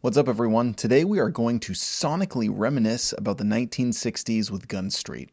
What's up, everyone? Today we are going to sonically reminisce about the 1960s with Gunstreet.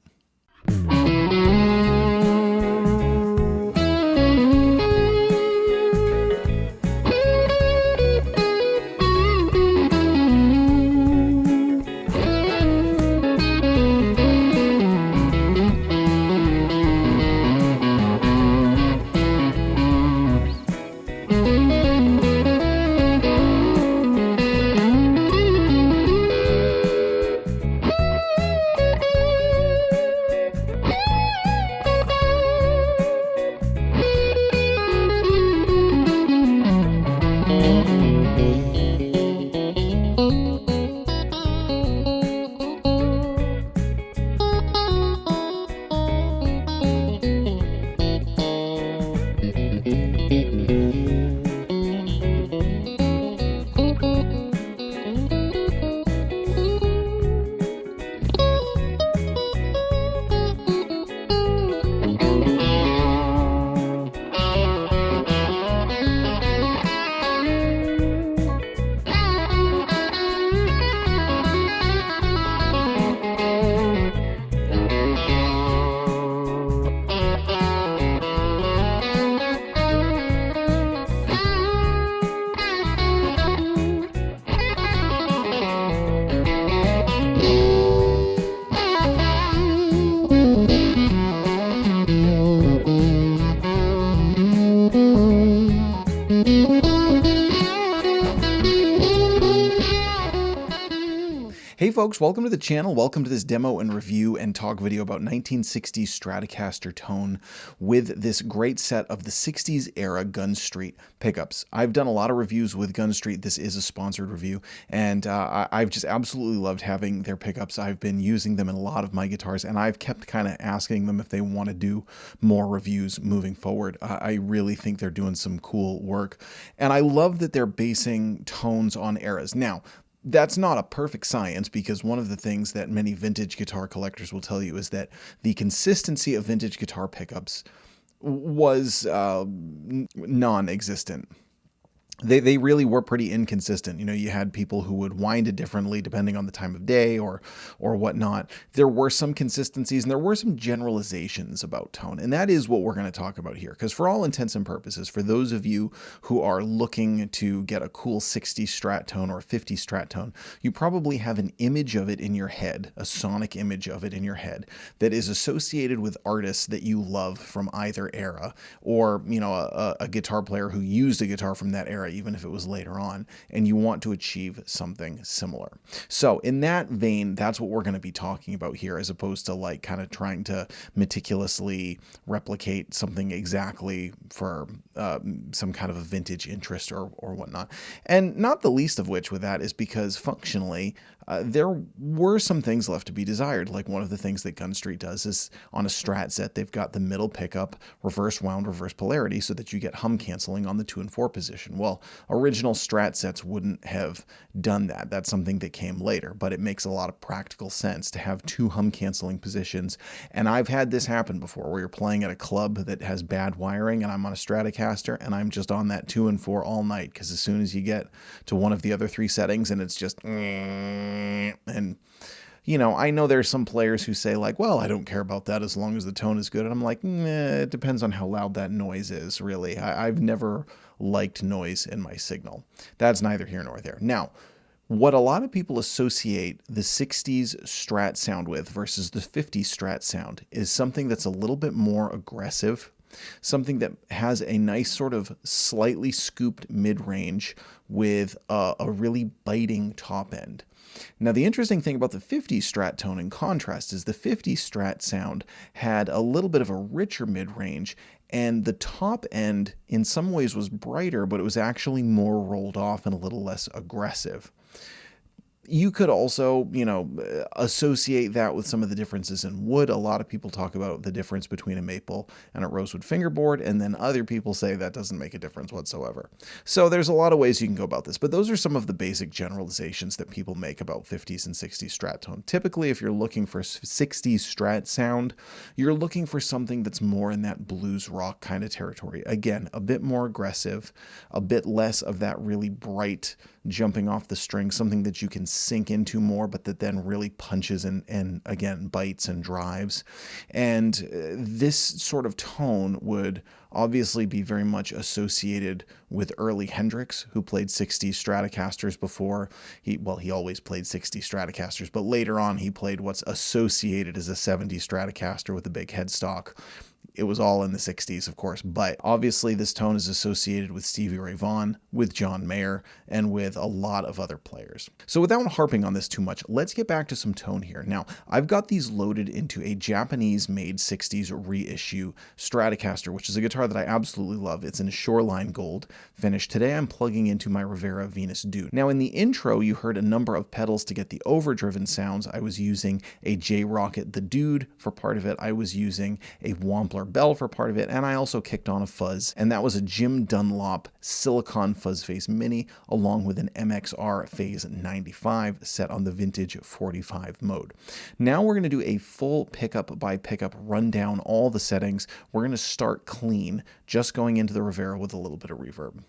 Hey folks, welcome to the channel. Welcome to this demo and review and talk video about 1960s Stratocaster tone with this great set of the 60s era Gunstreet pickups. I've done a lot of reviews with Gunstreet. This is a sponsored review, and I've just absolutely loved having their pickups. I've been using them in a lot of my guitars, and I've kept kind of asking them if they want to do more reviews moving forward. I really think they're doing some cool work, and I love that they're basing tones on eras. Now, that's not a perfect science, because one of the things that many vintage guitar collectors will tell you is that the consistency of vintage guitar pickups was non-existent. They really were pretty inconsistent. You know, you had people who would wind it differently depending on the time of day or whatnot. There were some consistencies and there were some generalizations about tone. And that is what we're going to talk about here. Because for all intents and purposes, for those of you who are looking to get a cool 60 Strat tone or 50 Strat tone, you probably have an image of it in your head, a sonic image of it in your head that is associated with artists that you love from either era, or, you know, a guitar player who used a guitar from that era, even if it was later on, and you want to achieve something similar. So in that vein, that's what we're going to be talking about here, as opposed to like kind of trying to meticulously replicate something exactly for some kind of a vintage interest or whatnot. And not the least of which with that is because functionally, there were some things left to be desired. Like one of the things that Gunstreet does is on a Strat set, they've got the middle pickup reverse wound, reverse polarity, so that you get hum canceling on the 2 and 4 position. Well, original Strat sets wouldn't have done that. That's something that came later, but it makes a lot of practical sense to have 2 hum canceling positions. And I've had this happen before, where you're playing at a club that has bad wiring and I'm on a Stratocaster and I'm just on that 2 and 4 all night, because as soon as you get to one of the other 3 settings and it's just and you know, I know there's some players who say like, well, I don't care about that as long as the tone is good. And I'm like, it depends on how loud that noise is, really. I've never liked noise in my signal. That's neither here nor there. Now, what a lot of people associate the 60s Strat sound with versus the 50s Strat sound is something that's a little bit more aggressive, something that has a nice sort of slightly scooped mid-range with a really biting top end. Now, the interesting thing about the 50s Strat tone in contrast is the 50s Strat sound had a little bit of a richer mid-range, and the top end in some ways was brighter, but it was actually more rolled off and a little less aggressive. You could also, you know, associate that with some of the differences in wood. A lot of people talk about the difference between a maple and a rosewood fingerboard, and then other people say that doesn't make a difference whatsoever. So there's a lot of ways you can go about this, but those are some of the basic generalizations that people make about 50s and 60s Strat tone. Typically, if you're looking for 60s Strat sound, you're looking for something that's more in that blues rock kind of territory. Again, a bit more aggressive, a bit less of that really bright jumping off the string, something that you can sink into more, but that then really punches and again, bites and drives. And this sort of tone would obviously be very much associated with early Hendrix, who played 60s Stratocasters before. He always played 60s Stratocasters, but later on he played what's associated as a 70s Stratocaster with a big headstock. It was all in the 60s, of course, but obviously this tone is associated with Stevie Ray Vaughan, with John Mayer, and with a lot of other players. So without harping on this too much, let's get back to some tone here. Now, I've got these loaded into a Japanese-made 60s reissue Stratocaster, which is a guitar that I absolutely love. It's in Shoreline Gold finish. Today I'm plugging into my Rivera Venus Dude. Now, in the intro, you heard a number of pedals to get the overdriven sounds. I was using a J-Rocket the Dude for part of it. I was using a Wampler Bell for part of it, and I also kicked on a fuzz, and that was a Jim Dunlop Silicon Fuzz Face Mini along with an MXR Phase 95 set on the vintage 45 mode. Now we're going to do a full pickup by pickup rundown, all the settings. We're going to start clean, just going into the Rivera with a little bit of reverb.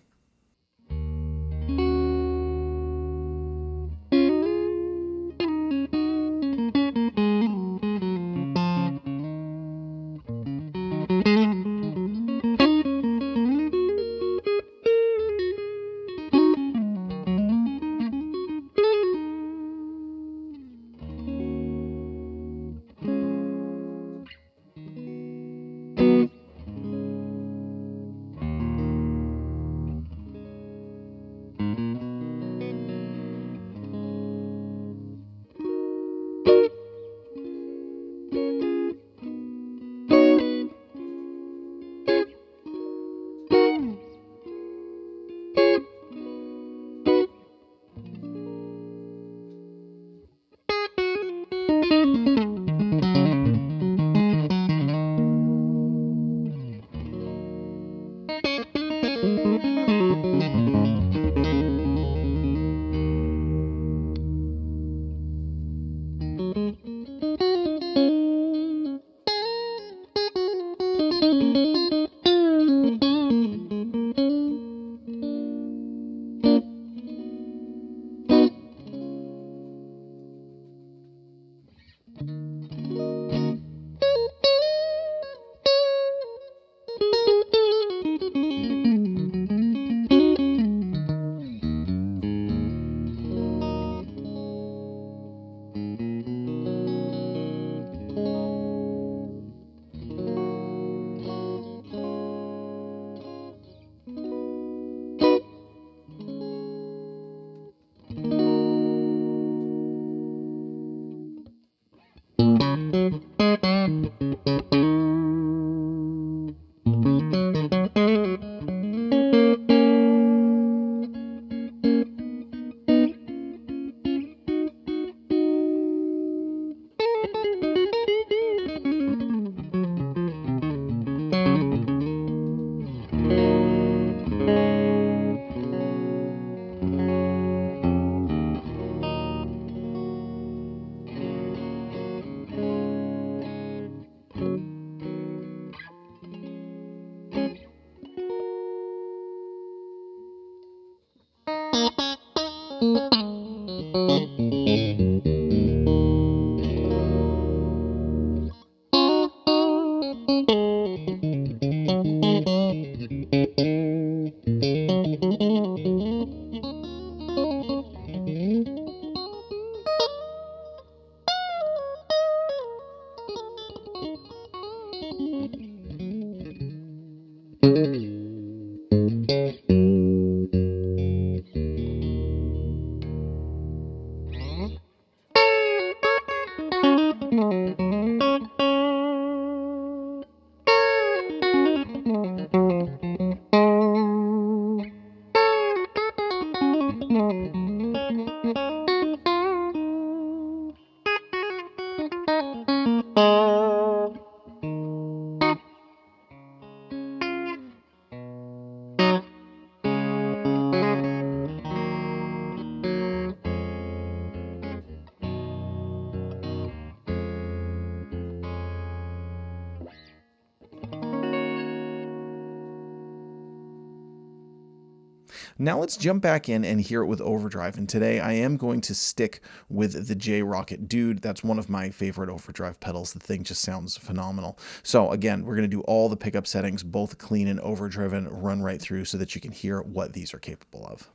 Now let's jump back in and hear it with overdrive. And today I am going to stick with the J Rocket Dude. That's one of my favorite overdrive pedals. The thing just sounds phenomenal. So again, we're going to do all the pickup settings, both clean and overdriven, run right through so that you can hear what these are capable of.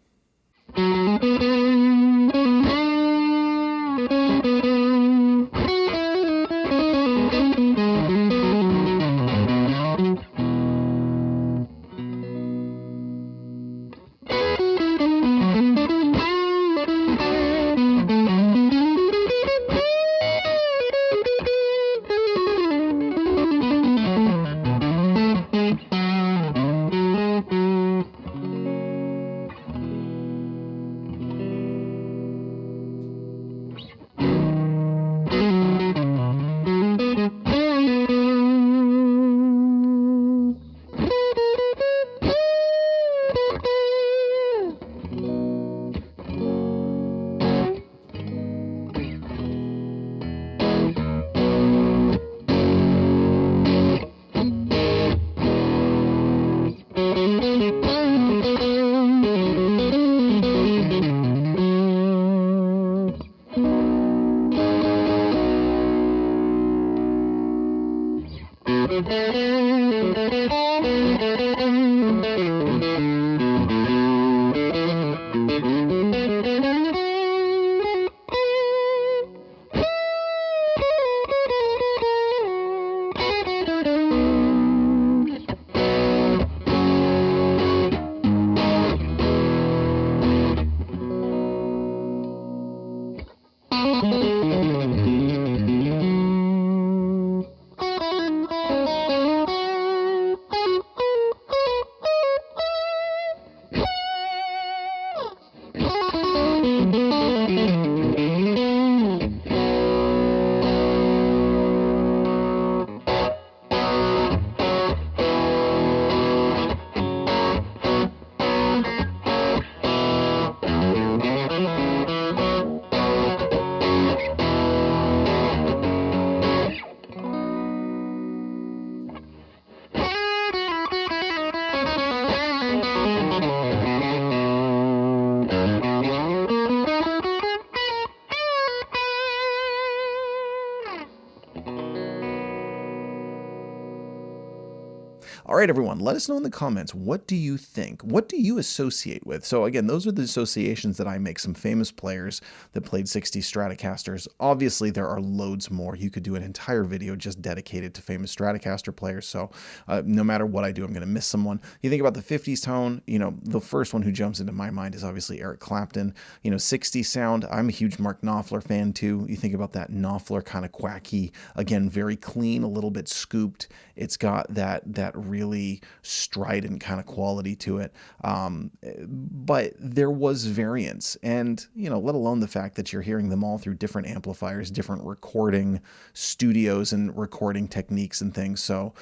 All right, everyone, let us know in the comments, what do you think? What do you associate with? So again, those are the associations that I make. Some famous players that played 60 Stratocasters. Obviously, there are loads more. You could do an entire video just dedicated to famous Stratocaster players. So no matter what I do, I'm going to miss someone. You think about the 50s tone, you know, the first one who jumps into my mind is obviously Eric Clapton. You know, 60s sound, I'm a huge Mark Knopfler fan too. You think about that Knopfler kind of quacky, again, very clean, a little bit scooped. It's got that really strident kind of quality to it. But there was variance, and you know, let alone the fact that you're hearing them all through different amplifiers, different recording studios and recording techniques and things. So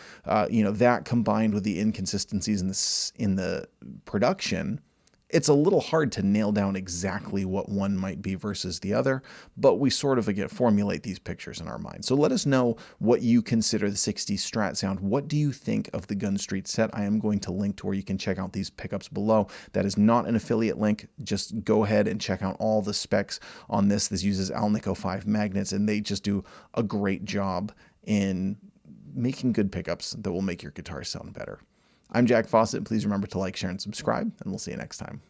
you know, that combined with the inconsistencies in the production, it's a little hard to nail down exactly what one might be versus the other, but we sort of, again, formulate these pictures in our mind. So let us know what you consider the 60s Strat sound. What do you think of the Gunstreet set? I am going to link to where you can check out these pickups below. That is not an affiliate link. Just go ahead and check out all the specs on this. This uses Alnico 5 magnets, and they just do a great job in making good pickups that will make your guitar sound better. I'm Jack Fossett. Please remember to like, share, and subscribe, and we'll see you next time.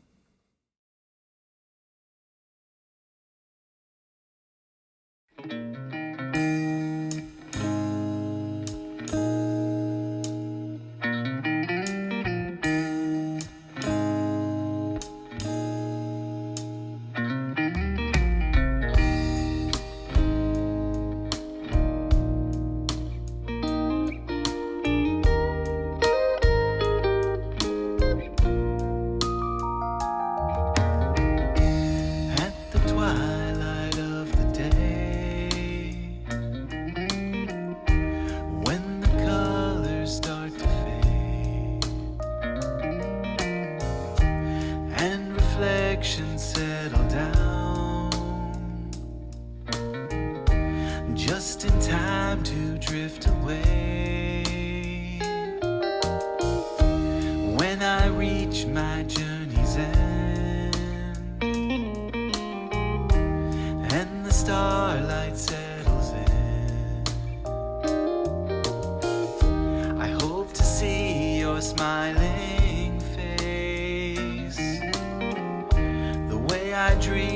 At the twilight of the day, starlight settles in, I hope to see your smiling face, the way I dream